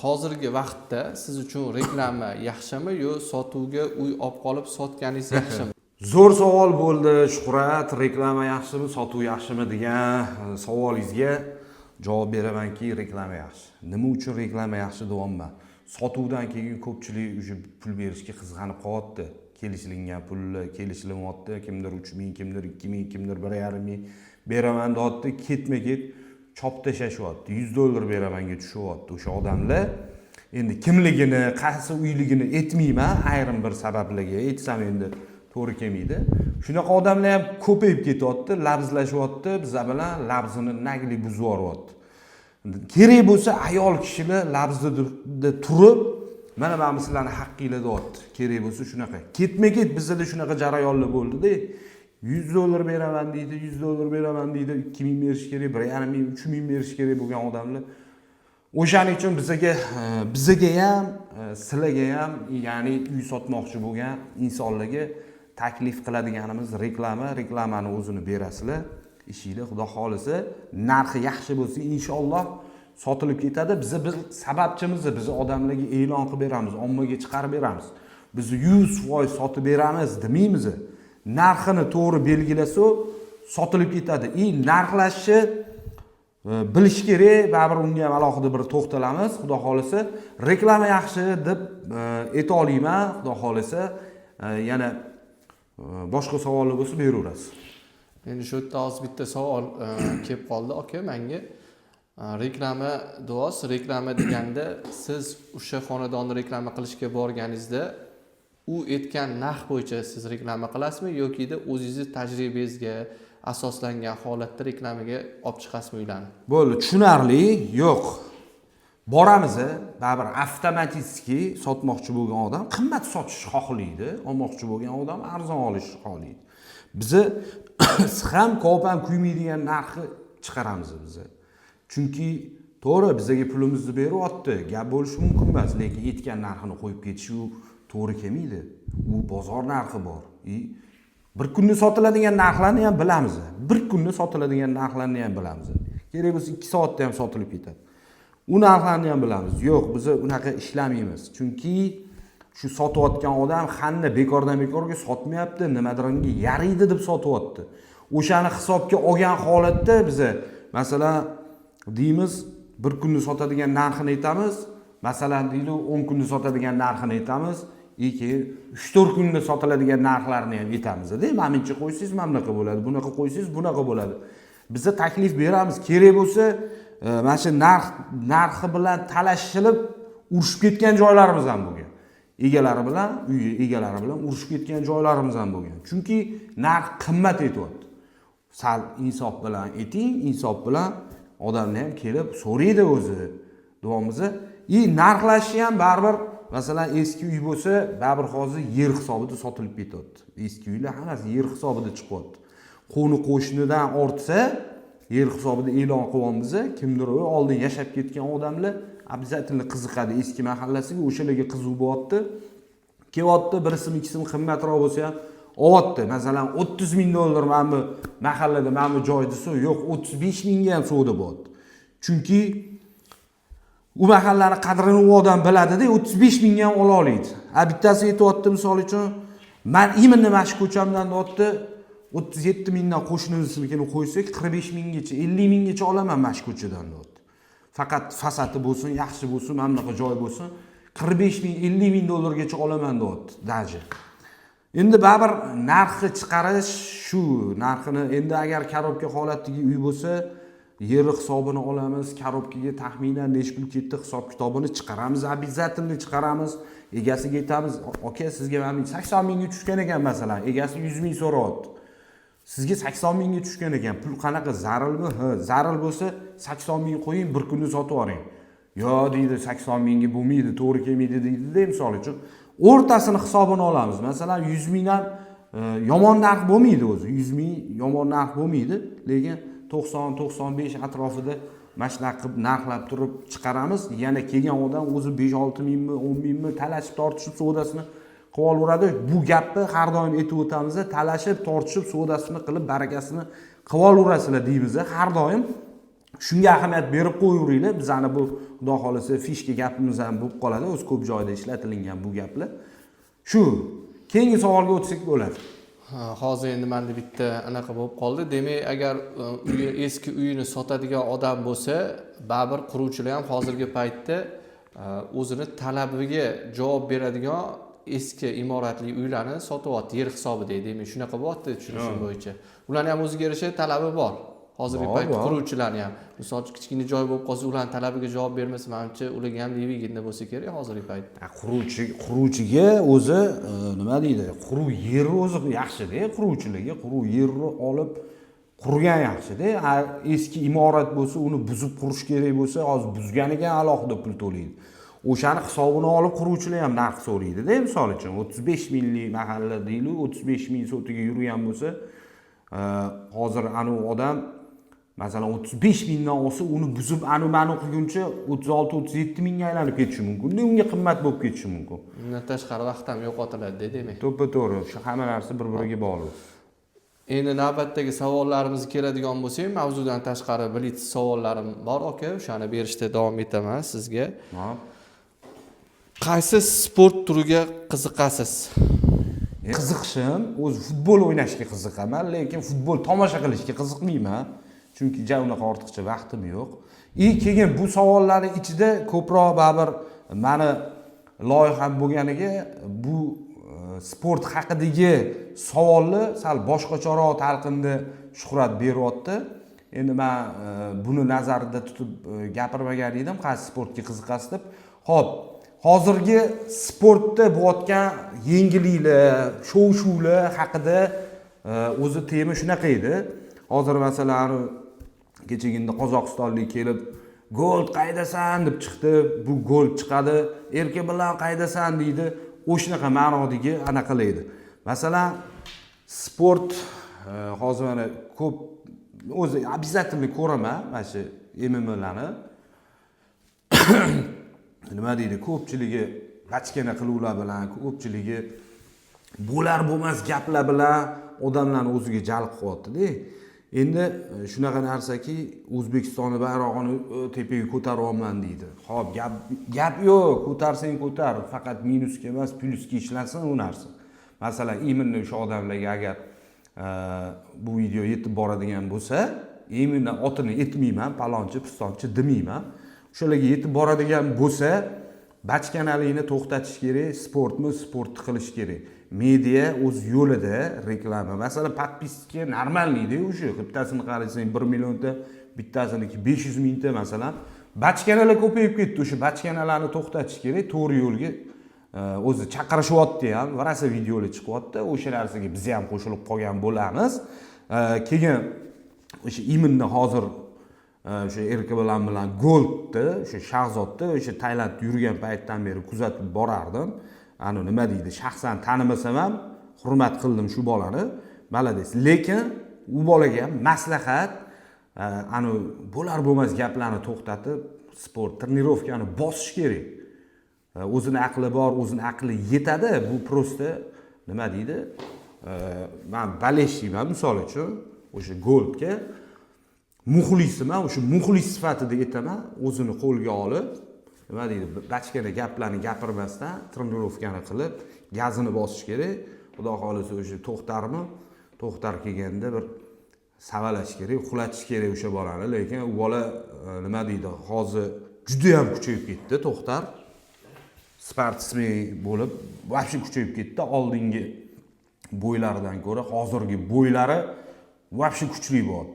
Hozirgi vaqtda siz uchun reklama yaxshimi yo sotuvga uy olib qolib sotganingiz yaxshimi? Zo'r savol bo'ldi, Shuhrat. Reklama yaxshimi, sotuv yaxshimi degan savolingizga javob beramanki, reklama yaxshi. Nima uchun reklama yaxshi deyapman? Sotuvdan keyin ko'pchilik o'sha pul berishga qizg'anib qolyapti. Kelishilgan pulni kelishilmayapti. Kimdir 3000, kimdir 2000, kimdir 1,5 ming beraman deyapti. Ketma-ket chop tashlashyapti. $100 beramanga tushyapti o'sha odamlar. Endi kimligini, qaysi uyligini aytmayman, ayrim bir sabablarga aytsam endi to'g'ri kelmaydi. Shunaqa odamlar ham ko'payib ketyapti, labzlashyapti, bizlar bilan labzini nagli buzib yuboryapti. Kerak bo'lsa ayol kishilar labzida turib, mana men sizlarni haqqinglar deyapti. Kerak bo'lsa shunaqa. Ketma-ket bizda shunaqa jarayonlar bo'ldi-da. $100 beraman deydi, $100 beraman deydi, 2000 berish kerak, 1,5 ming, 3000 berish kerak bo'lgan odamlar. O'shaning uchun bizga ham, sizlarga ham, ya'ni uy sotmoqchi bo'lgan insonlarga taklif qiladiganimiz reklamani o'zini berasizlar. Ishinglar Xudo xolisa, narxi yaxshi bo'lsa, inshaalloh sotilib ketadi. Biz sababchimizni biz odamlarga e'lon qilib beramiz, ommaga chiqarib beramiz. Biz 100% sotib beramiz demaymiz. Narxini to'g'ri belgilasa, sotilib ketadi. Narxlashni bilish kerak, baribir unga ham alohida bir to'xtalamiz. Xudo xolisa, reklama yaxshi deb ayta olmayman. Xudo xolisa, yana boshqa savollar bo'lsa beraverasiz. Endi shu yerda hozir bitta savol kelib qoldi aka menga. Reklama deyapsiz, reklama deganda siz o'sha xonadonni reklama qilishga borganingizda u aytgan narx bo'yicha siz reklama qilasizmi yoki o'zingizni tajribangizga asoslangan holatda reklamaga olib chiqasizmi uylarni? Bo'ldi, tushunarli. Yo'q. Boramiz, baribir avtomatik sotmoqchi bo'lgan odam qimmat sotish xohlaydi, olmoqchi bo'lgan odam arzon olish xohlaydi. Bizi ham ko'pam kuymaydigan narxni chiqaramiz biz. Chunki to'g'ri bizga pulimizni beryapti, gap bo'lishi mumkin emas, lekin aytgan narxini qo'yib ketish u to'g'ri kelmaydi. U bozor narxi bor. Bir kunda sotiladigan narxlarni ham bilamiz. Bir kunda sotiladigan narxlarni ham bilamiz. Kerak bo'lsa 2 soatda ham sotilib ketadi. U narxlarni ham bilamiz. Yo'q, biz unaqa ishlamaymiz. Chunki shu sotayotgan odam qanday bekordan bekorga sotmayapti, nimadirga yaraydi deb sotyapti. O'shani hisobga olgan holatda biz masalan deymiz, bir kunda sotadigan narxini aytamiz. Masalan deydi 10 kunda sotadigan narxini aytamiz. Keyin 3-4 kunda sotiladigan narxlarni ham aytamiz-da. Menimcha qo'ysangiz bunaqa bo'ladi, bunaqa qo'ysangiz bunaqa bo'ladi. Biz taklif beramiz. Kerak bo'lsa, mana shu narxi bilan talashishib urushib ketgan joylarimiz ham bo'lgan. Egalari bilan, uy egalari bilan urushib ketgan joylarimiz ham bo'lgan. Chunki narx qimmat aytyapti. Sal insof bilan ayting, insof bilan odamlar ham kelib so'raydi o'zi. Duomizni narxlashi ham baribir, masalan, eski uy bo'lsa, baribir hozir yer hisobida sotilib ketyapti. Eski uylar hammasi yer hisobida chiqyapti. Qo'ni qo'shnidan ortsa, yer hisobida e'lon qilyapmiz. Kimdir oldin yashab ketgan odamlar обязательно qiziqadi eski mahallasiga, o'shalarga qiziq bo'lyapti. Kelyapti, birisimi ikisimi qimmatroq bo'lsa ham olyapti. Masalan, $30,000 mana bu mahallada, mana bu joyda yo'q, 35 mingga ham savdo bo'lyapti. Chunki u mahallani qadrini u odam biladi-da, 35 mingga ham ola oladi. Bittasi aytayapti, misol uchun, men imini mana shu ko'chamdan deyapti, 37 mingdan qo'shninikini qo'ysak 45 minggacha, 50 minggacha olaman mana shu ko'chadan deyapti. Faqat fasadi bo'lsin, yaxshi bo'lsin, mana bunaqa joy bo'lsin, 45 ming, 50 ming dollargacha olaman deyapti, daji. Endi baribir narxi chiqarish shu, narxini endi agar korobka holatdagi uy bo'lsa, yer hisobini olamiz, korobkaga taxminan nech pul ketdi hisob-kitobini chiqaramiz, обязательно chiqaramiz. Egasiga aytamiz, "Aka, sizga mana 80 mingga tushgan ekan masalan, egasi 100 ming so'rayapti. Sizga 80 mingga tushgan ekan, pul qanaqa, zarilmi?" Zaril bo'lsa 80 ming qo'ying, bir kunda sotib yuboring. "Yo" deydi, 80 mingga bo'lmaydi, to'g'ri kelmaydi deydi-da, misol uchun. O'rtasini hisobini olamiz. Masalan, 100 mingdan yomon narx bo'lmaydi o'zi. 100 ming yomon narx bo'lmaydi, lekin 90-95 atrofida mashina qilib narxlab turib chiqaramiz. Yana kelgan odam o'zi 5-6 mingmi, 10 mingmi talashib tortishib savdosini qilib olaveradi. Bu gapni har doim aytib o'tamiz, talashib tortishib savdosini qilib barakasini qilib olaverasizlar deymiz har doim. shunga ahamiyat berib qo'yaveringlar. Bizani bu xudo xolasa fishka gapimiz ham bo'lib qoladi. O'z ko'p joyda ishlatilgan bu gaplar. Shu, keyingi savolga o'tsak bo'ladi. Hozir endi menda bitta anaqa bo'lib qoldi. Demak, agar eski uyini sotadigan odam bo'lsa, baribir quruvchilar ham hozirgi paytda o'zini talabiga javob beradigan eski imoratli uylarni sotyapti yer hisobida. Demak, shunaqa bo'lyapti tushunishim bo'yicha. Ularning ham o'ziga yarasha talabi bor. Hozirgi paytda quruvchilarning ham, misol uchun kichkina joy bo'lib qolsa, ularning talabiga javob bermasa, menimcha ularga ham nevigida bo'lsa kerak hozirgi paytda. Quruvchiga o'zi nima deydi? Quruq yer o'zi yaxshi-da, quruvchilarga quruq yerni olib qurgan yaxshi-da. Eski imorat bo'lsa, uni buzib qurish kerak bo'lsa, hozir buzganiga alohida pul to'laydi. O'shani hisobini olib quruvchilar ham narx so'raydi-da, misol uchun 35 minglik mahalla deyli, 35 ming sotiga yurgan bo'lsa, hozir anu odam masalan 35 mingdan olsa, uni buzib mani o'qiguncha 36-37 mingga aylanib ketishi mumkin. Unga qimmat bo'lib ketishi mumkin. Undan tashqari vaqt ham yo'qotiladi, demak. To'ppa-to'g'ri, shu hamma narsa bir-biriga bog'liq. Endi navbatdagi savollarimizga keladigan bo'lsak, mavzudan tashqari blitz savollarim bor, aka. O'shani berishda davom etaman sizga. Qaysi sport turiga qiziqasiz? Qiziqishim, o'zi futbol o'ynashga qiziqaman, lekin futbol tomosha qilishga qiziqmayman. Chunki unaqa ortiqcha vaqtim yo'q. Keyin bu savollarning ichida ko'proq baribir meni loyiham bo'lganiga bu sport haqidagi savolni sal boshqacharoq talqinda Shuhrat beryapti. Endi men buni nazarda tutib gapirmagan edim, qaysi sportga qiziqasiz deb. Xo'p, hozirgi sportda bo'layotgan yengilliklar, shov-shuvlar haqida o'zi tema shunaqa edi. Hozir masalan kechagina Qozog'istonlik kelib, "Gold qaydasan?" deb chiqdi. Bu gold chiqadi. Erka bilan qaydasan deydi. O'shanaqa ma'nodagi anaqalaydi. Masalan, sport hozir mana ko'p o'zi обязательно ko'raman mana shu MMA'larni. Nima deydi? Ko'pchiligi bachkana qiluvlar bilan, ko'pchiligi bo'lar bo'lmas gaplar bilan odamlarni o'ziga jalb qilyapti-da. Endi shunaqa narsaki, O'zbekistonning bayrog'ini tepaga ko'taryapman deydi. Xo'p, gap yo'q, ko'tarsang ko'tar, faqat minusga emas, plyusga ishlansin u narsa. Masalan, imminni o'sha odamlarga agar bu video yetib boradigan bo'lsa, imminni otini etmayman, palonchi, pistonchi demayman. O'shalarga yetib boradigan bo'lsa, bachkanalikni to'xtatish kerak, sportni sportni qilish kerak. Media o'z yo'lida reklama. Masalan, podpiska normalniydi o'sha. Bittasini qarasang 1 millionta, bittasiniki 500 mingta masalan. Bachkanalar ko'payib ketdi. O'sha bachkanalarni to'xtatish kerak, to'g'ri yo'lga o'zi chaqirishyapti ham, varasa videolar chiqyapti. O'sha narsaga biz ham qo'shilib qolgan bo'lamiz. Keyin o'sha iminni hozir o'sha Erka bilan Goldni, o'sha Shahzodni o'sha Tailandda yurgan paytdan beri kuzatib borardim. Nima deydi, shaxsan tanimasam ham hurmat qildim shu bolani. Malades. Lekin u bolaga ham maslahat, bo'lar bo'lmas gaplarni to'xtatib, sport trenirovkani bosish kerak. O'zini aqli bor, o'zini aqli yetadi. Bu prosta nima deydi? Men baleshiyman misol uchun, o'sha Goldga muxlisman, o'sha muxlis sifatida aytaman, o'zini qo'lga olib, nima deydi, bachkana gaplarni gapirmasdan trenirovkani qilib, gazini bosish kerak. Xudo xolisa o'sha to'xtar kelganda bir savalash kerak, uxlatish kerak o'sha bolani. Lekin u bola nima deydi, hozir juda ham kuchayib ketdi, to'xtar. Sportsmen bo'lib, vaqti kuchayib ketdi. Oldingi bo'ylaridan ko'ra hozirgi bo'ylari vaqti kuchli bo'ldi.